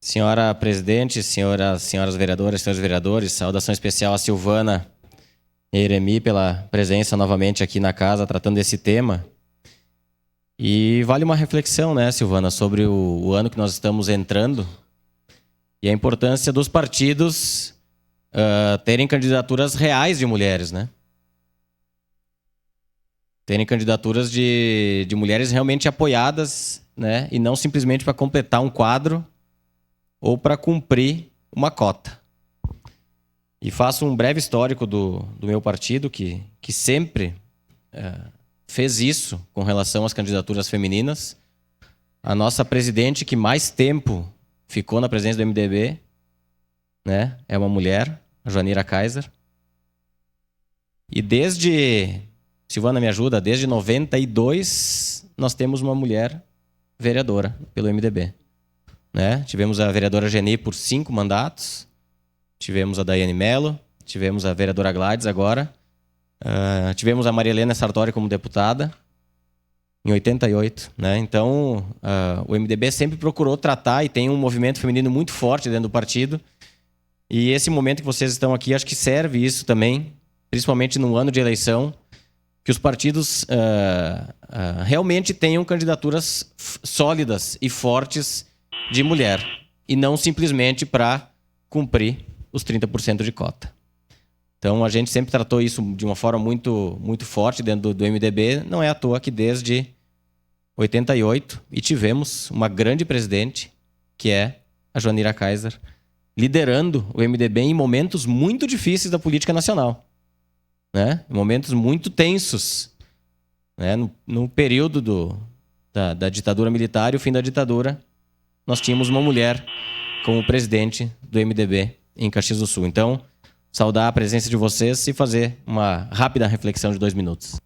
Senhora presidente, senhoras vereadoras, senhores vereadores, saudação especial a Silvana e a Eremi pela presença novamente aqui na casa tratando desse tema. E vale uma reflexão, né, Silvana, sobre o ano que nós estamos entrando e a importância dos partidos terem candidaturas reais de mulheres, né? Terem candidaturas de mulheres realmente apoiadas, né? E não simplesmente para completar um quadro ou para cumprir uma cota. E faço um breve histórico do meu partido, que sempre fez isso com relação às candidaturas femininas. A nossa presidente que mais tempo ficou na presidência do MDB, né, é uma mulher, a Joanira Kaiser. E desde, Silvana me ajuda, desde 92 nós temos uma mulher vereadora pelo MDB. Né? Tivemos a vereadora Geni por 5 mandatos, tivemos a Daiane Mello, tivemos a vereadora Gladys agora, tivemos a Maria Helena Sartori como deputada em 88. Né? Então, o MDB sempre procurou tratar e tem um movimento feminino muito forte dentro do partido. E esse momento que vocês estão aqui, acho que serve isso também, principalmente no ano de eleição, que os partidos realmente tenham candidaturas sólidas e fortes de mulher, e não simplesmente para cumprir os 30% de cota. Então, a gente sempre tratou isso de uma forma muito, muito forte dentro do MDB. Não é à toa que desde 88 e tivemos uma grande presidente, que é a Joanira Kaiser, liderando o MDB em momentos muito difíceis da política nacional. Né? Em momentos muito tensos. Né? No período da ditadura militar e o fim da ditadura, nós tínhamos uma mulher como presidente do MDB em Caxias do Sul. Então, saudar a presença de vocês e fazer uma rápida reflexão de 2 minutos.